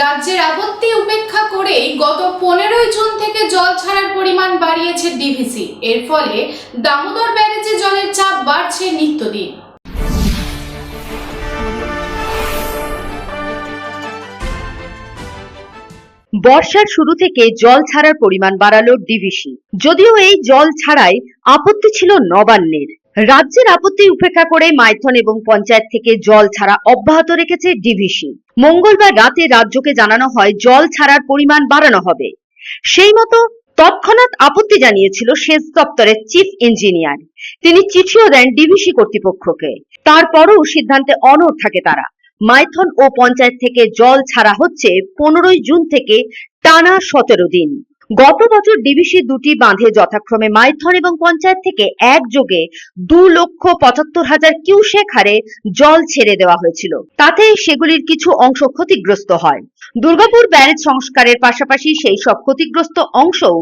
রাজ্যের আপত্তি উপেক্ষা করেই গত 15 জুন থেকে জল ছাড়ার পরিমাণ বাড়িয়েছে ডিভিসি। এর ফলে দামোদর ব্যারেজে জলের চাপ বাড়ছে নিত্যদিন। বর্ষার শুরু থেকে জল ছাড়ার পরিমাণ বাড়ালো ডিভিসি। যদিও এই জল ছাড়াই আপত্তি ছিল নবান্নের। রাজ্যের আপত্তি উপেক্ষা করে মাইথন এবং পঞ্চায়েত থেকে জল ছাড়া অব্যাহত রেখেছে ডিভিসি। মঙ্গলবার রাতে রাজ্যকে জানানো হয় জল ছাড়ার পরিমাণ বাড়ানো হবে। সেই মতো তৎক্ষণাৎ আপত্তি জানিয়েছিল সেচ দপ্তরের চিফ ইঞ্জিনিয়ার। তিনি চিঠিও দেন ডিভিসি কর্তৃপক্ষকে। তারপরও সিদ্ধান্তে অনড় থাকে তারা। মাইথন ও পঞ্চায়েত থেকে জল ছাড়া হচ্ছে 15 জুন থেকে টানা 17 দিন। গত বছর ডিভিসি দুটি বাঁধে যথাক্রমে মাইথন এবং পঞ্চায়েত থেকে একযোগে 2,75,000 কিউসেক হারে জল ছেড়ে দেওয়া হয়েছিল। তাতে সেগুলির কিছু অংশ ক্ষতিগ্রস্ত হয়। দুর্গাপুর ব্যারেজ সংস্কারের পাশাপাশি সেই সব ক্ষতিগ্রস্ত অংশও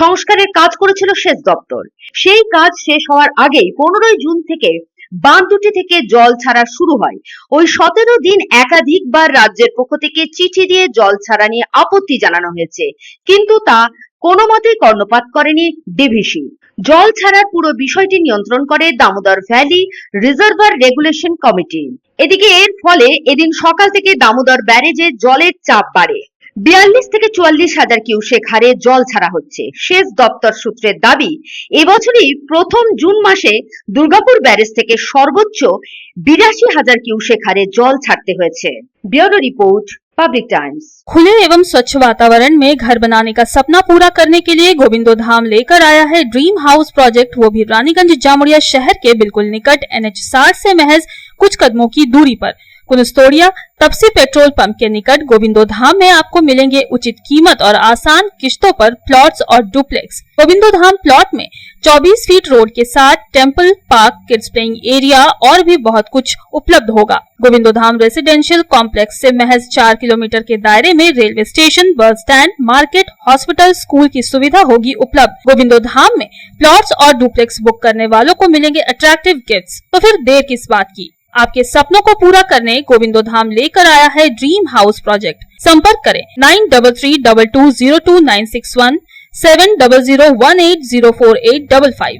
সংস্কারের কাজ করেছিল সেচ দপ্তর। সেই কাজ শেষ হওয়ার আগেই 15 জুন থেকে বাঁধ দুটি থেকে জল ছাড়া শুরু হয়। ওই 17 দিন একাধিকবার রাজ্যের পক্ষ থেকে চিঠি দিয়ে জল ছাড়া নিয়ে আপত্তি জানানো হয়েছে, কিন্তু তা কোনো মতেই কর্ণপাত করেনি ডিভিসি। জল ছাড়ার পুরো বিষয়টি নিয়ন্ত্রণ করে Damodar valley reservoir regulation committee. এদিকে এর ফলে এদিন সকাল থেকে দামোদর ব্যারেজে জলের চাপ বাড়ে। 42 থেকে 44 হাজার কিউসেক হারে জল ছাড়া হচ্ছে। সেচ দপ্তর সূত্রের দাবি, এবছরই প্রথম জুন মাসে দুর্গাপুর ব্যারেজ থেকে সর্বোচ্চ 82 হাজার কিউসেক হারে জল ছাড়তে হয়েছে। Bureau report, public times. खुले एवं स्वच्छ वातावरण में घर बनाने का सपना पूरा करने के लिए गोविंदो धाम लेकर आया है ड्रीम हाउस प्रोजेक्ट, वो भी रानीगंज जामुड़िया शहर के बिल्कुल निकट NH 60 से महज कुछ कदमों की दूरी पर कुनस्तोड़िया तपसी पेट्रोल पंप के निकट गोविंदो धाम में आपको मिलेंगे उचित कीमत और आसान किश्तों पर प्लॉट्स और डुप्लेक्स। गोविंदो धाम प्लॉट में 24 फीट रोड के साथ temple, park, kids playing area और भी बहुत कुछ उपलब्ध होगा। गोविंदो धाम रेसिडेंशियल कॉम्प्लेक्स से महज 4 किलोमीटर के दायरे में railway station, bus stand, market, hospital, school की सुविधा होगी उपलब्ध। गोविंदो धाम में प्लॉट्स और डुप्लेक्स बुक करने वालों को मिलेंगे अट्रैक्टिव गिफ्ट्स। तो फिर देर किस बात की, आपके सपनों को पूरा करने गोविंदो धाम लेकर आया है ड्रीम हाउस प्रोजेक्ट। संपर्क करें 9332202961, 7001804855।